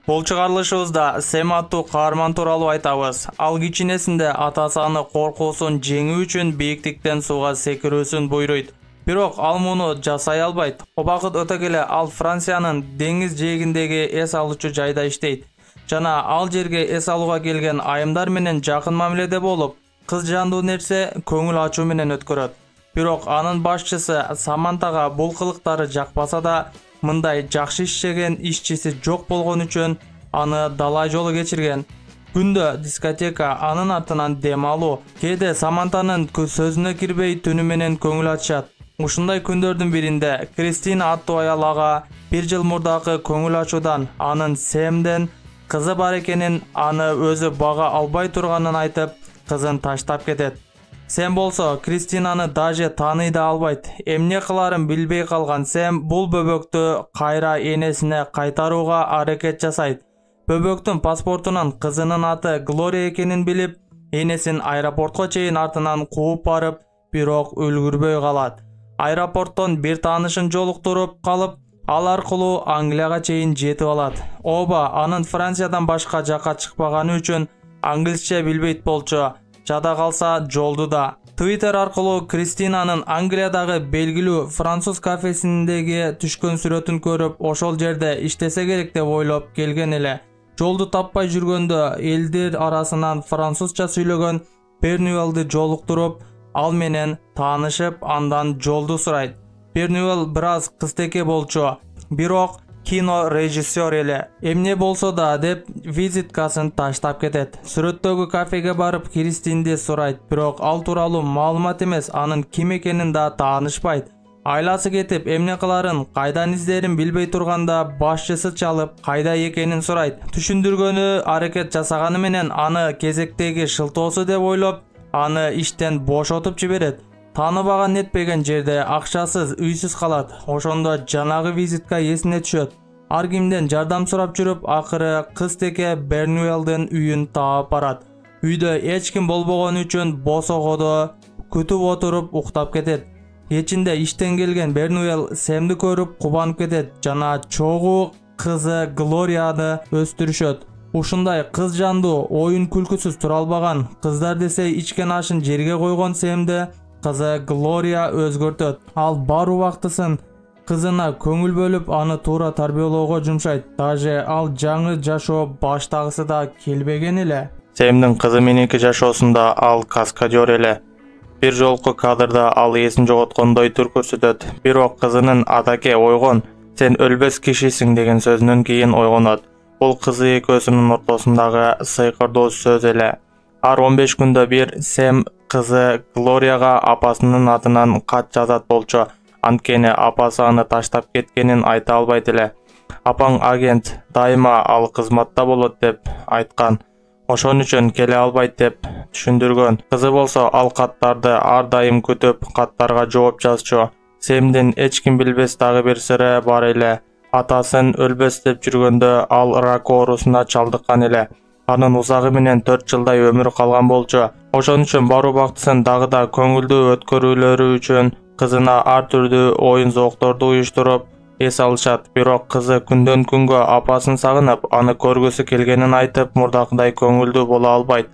Бул чыгарылышыбызда Сэм аттуу каарман тууралуу айтабыз. Ал кичинесинде атасы аны коркуусун жеңүү үчүн бийиктиктен сууга секирүүсүн буйруйт. Бирок ал муну жасай албайт. Убакыт өтө келе ал Франциянын деңиз жээгиндеги эс алуучу жайда иштейт. Жана ал жерге эс алууга келген айымдар менен жакын мамиледе болуп, кыз жандуу нерсе көңүл ачуу менен өткөрөт. Бирок анын башчысы Самантага бул кылыктары жакпаса да, мындай жакшы иштеген ишчиси жок болгон үчүн аны далай жолу кечирген. Күндө дискотека, анын артынан дем алуу. Кээде Самантанын сөзүнө кирбей түнү менен көңүл ачышат. Ушундай күндөрдүн биринде Кристина аттуу аял ага 1 жыл мурдакы көңүл ачуудан, анын Сэмден кызы бар экенин, аны өзү бага албай турганын айтып, кызын таштап кетет. Сэм болсо Кристинаны даже тааный да албайт. Эмне кыларын билбей калган Сэм бул бөбөктү кайра энесине кайтарууга аракет жасайт. Бөбөктүн паспортунан кызынын аты Глория экенин билип, энесин аэропортко чейин артынан кууп барып, бирок үлгүрбөй калат. Аэропорттон бир таанышын жолуктуруп калып, ал аркылуу Англияга чейин жетип алат. Оба анын Франциядан башка жакка чыкпаганы үчүн англисче билбейт болчу. Жада калса жолду да. Twitter аркылуу Кристинанын Англиядагы белгилүү француз кафесиндеги түшкөн сүрөтүн көрүп, ошол жерде иштесе керек деп ойлоп келген эле. Жолду таппай жүргөндө элдер арасынан французча сүйлөгөн Бернюэлди жолуктуруп, ал менен таанышып, андан жолду сурайт. Бернюэл бир аз кызтеке болчу, бирок кино режиссер эле. Эмне болсо да деп визиткасын таштап кетет. Сүрөттөгү кафеге барып Кристинди сурайт, бирок ал тууралуу маалымат эмес, анын ким экенин да таанышпайт. Айласы кетип, эмне кыларын, кайдан издерин билбей турганда башчысы чалып, кайда экенин сурайт. Түшүндүргөнү аракет жасаганы менен аны кезектеги шылтоосу деп ойлоп, аны иштен бошотуп жиберет. Тааныбаган нетпеген жерде акчасыз, үйсүз калат. Ошондо жанагы визитка эсине түшөт. Ар кимден жардам сурап жүрүп, акыры кызтеке Бернюэлдин үйүн таап барат. Үйдө эч ким болбогон үчүн босогодо күтүп отуруп уктап кетет. Кечинде иштен келген Бернюэл Сэмди көрүп кубанып кетет жана чогуу кызы Глорияны өстүрүшөт. Ушундай кыз жандуу, оюн күлкүсүз тура албаган, кыздар десе ичкен ашын жерге койгон Сэмди кызы Глория өзгөртөт. Ал бар убактысын кызына көңүл бөлүп, аны туура тарбиялоого жумшайт. Даже ал жаңы жашоо баштагысы да келбеген эле. Сэмдин кызы мененки жашоосунда ал каскадер эле. Бир жолку кадрда ал эсин жоготкондой тур көрсөтөт. Бирок кызынын "Адаке, ойгон, сен өлбөс кишисиң" деген сөзүнөн кийин ойгонот. Бул кызы экөөсүнүн ортосундагы сыйкырдуу сөз эле. Ар 15 күндө бир Сэм кызы Глорияга апасынын атынан кат жазат болчу. Анткени апасы аны таштап кеткенин айта албайт эле. Апаң агент, дайыма ал кызматта болот деп айткан. Ошон үчүн келе албайт деп түшүндүргөн. Кызы болсо ал каттарды ар дайым күтүп, каттарга жооп жазчу. Сэмдин эч ким билбес дагы бир сыры бар эле. Атасын өлбөс деп жүргөндө ал рак оорусуна чалдыккан эле. Анын узагы менен 4 жылдай өмүрү калган болчу. Ошон үчүн бар убактысын дагы да көңүлдүү өткөрүүлөрү үчүн кызына ар түрдүү оюн зоокторду уюштуруп эс алышат. Бирок кызы күндөн күнгө апасын сагынып, аны көргүсү келгенин айтып, мурдакыдай көңүлдүү боло албайт.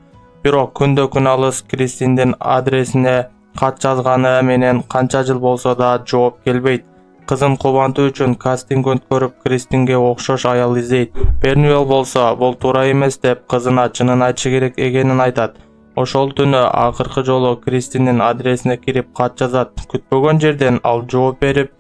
Бирок күндө күн алыс Кристиндин адресине кат жазганы менен канча жыл болсо да жооп келбейт. Кызын кубантуу үчүн кастинг өткөрүп, Кристинге окшош аял издейт. Бернюэл болсо бул туура эмес деп кызына чынын айтышы керек экенин айтат. Ошол түнү акыркы жолу Кристиндин адресине кирип кат жазат. Күтпөгөн жерден ал жооп берип,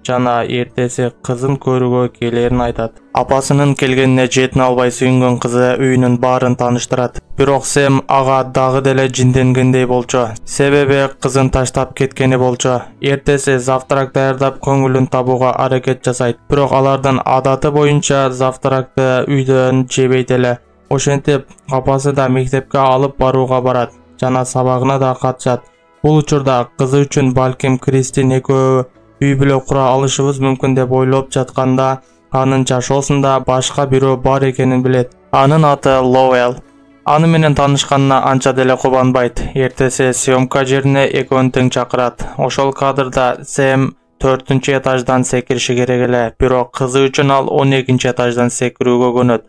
жана эртеси кызын көрүүгө келерин айтат. Апасынын келгенине жетине албай сүйүнгөн кызы үйүнүн баарын тааныштырат. Бирок Сэм ага дагы деле жинденгендей болчу. Себеби кызын таштап кеткени болчу. Эртеси завтрак даярдап көңүлүн табууга аракет жасайт. Бирок алардын адаты боюнча завтракты үйдөн жебейт эле. Ошентип, апасы да мектепке алып барууга барат жана сабагына да катышат. Бул учурда кызы үчүн балким Кристин экөө үй бүлө кура алышыбыз мүмкүн деп ойлоп жатканда, анын жашоосунда башка бирөө бар экенин билет. Анын аты Лоуэлл. Аны менен таанышканына анча деле кубанбайт. Эртеси съемка жерине экөөнү тең чакырат. Ошол кадрда Сэм 4 этаждан секириши керек эле, бирок кызы үчүн ал 12 этаждан секирүүгө көнөт.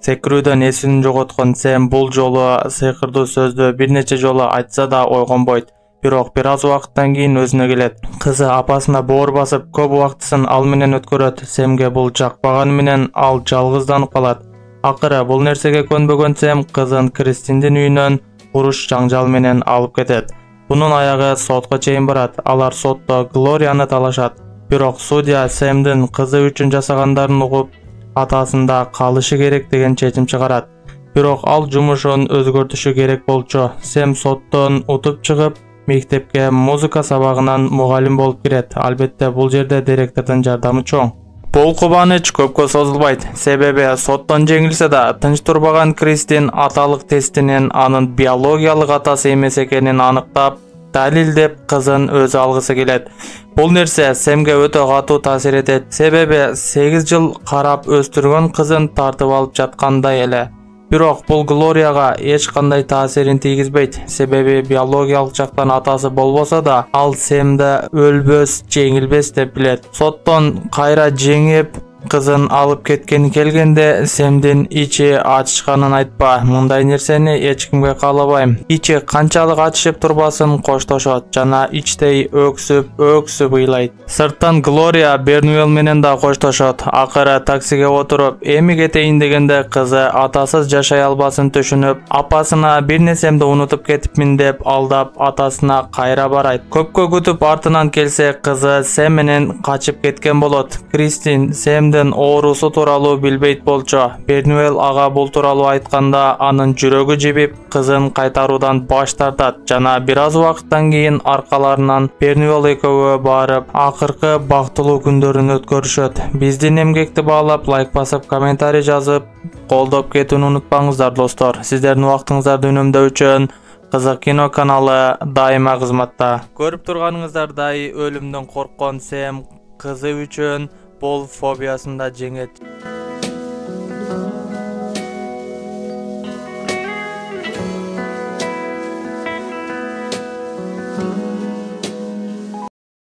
Секирүүдөн эсин жоготкон Сэм бул жолу сыйкырдуу сөздү бир нече жолу айтса да ойгонбойт. Бирок бир аз убакыттан кийин өзүнө келет. Кызы апасына боор басып, көп убактысын ал менен өткөрөт. Сэмге бул жакпаганы менен ал жалгызданып калат. Акыры бул нерсеге көнбөгөн Сэм кызын Кристиндин үйүнөн уруш жаңжал менен алып кетет. Бунун аягы сотко чейин барат. Алар сотто Глорияны талашат. Бирок судья Сэмдин кызы үчүн жасагандарын угуп, атасында калышы керек деген чечим чыгарат. Бирок ал жумушун өзгөртүшү керек болчу. Сэм соттон утуп чыгып, мектепке музыка сабагынан мугалим болуп кирет. Албетте бул жерде директордун жардамы чоң. Бул кубаныч көпкө созулбайт. Себеби соттон жеңилсе да тынч турбаган Кристин аталык тестинен анын биологиялык атасы эмес экенин аныктап, далилдеп кызын өзү алгысы келет. Бул нерсе Сэмге өтө катуу таасир этет. Себеби 8 жыл карап өстүргөн кызын тартып алып жаткандай эле. Бирок бул Глорияга эч кандай таасирин тийгизбейт. Себеби биологиялык жактан атасы болбосо да, ал Сэмди өлбөс, жеңилбес деп билет. Соттон кайра жеңип, кызын алып кеткени келгенде Сэмдин ичи ачышканын айтпа. Мындай нерсени эч кимге каалабайм. Ичи канчалык ачышып турбасын коштошот жана ичтей өксүп ыйлайт. Сырттан Глория Бернуэлл менен да коштошот. Акыры таксиге отуруп, эми кетейин дегенде кызы атасыз жашай албасын түшүнүп, апасына бир нерсемди унутуп кетипмин деп алдап атасына кайра барайт. Көпкө күтүп артынан келсе, кызы Сэм менен качып кеткен болот. Кристин Сэмдин оорусу тууралуу билбейт болчу. Бернуэлл ага бул тууралуу айтканда анын жүрөгү жибип, кызын кайтаруудан баш тартат жана бир аз убакыттан кийин аркаларынан Бернуэлл экөөгө барып, акыркы бактылуу күндөрүн өткөрүшөт. Биздин эмгекти баалап, лайк басып, комментарий жазып, колдоп кетүүнү унутпаңыздар достор. Сиздердин убактыңыздарды үнөмдөө үчүн Кызык кино каналы дайыма кызматта. Көрүп турганыңыздардай өлүмдөн корккон Сэм кызы үчүн бул фобиясын да жеңет.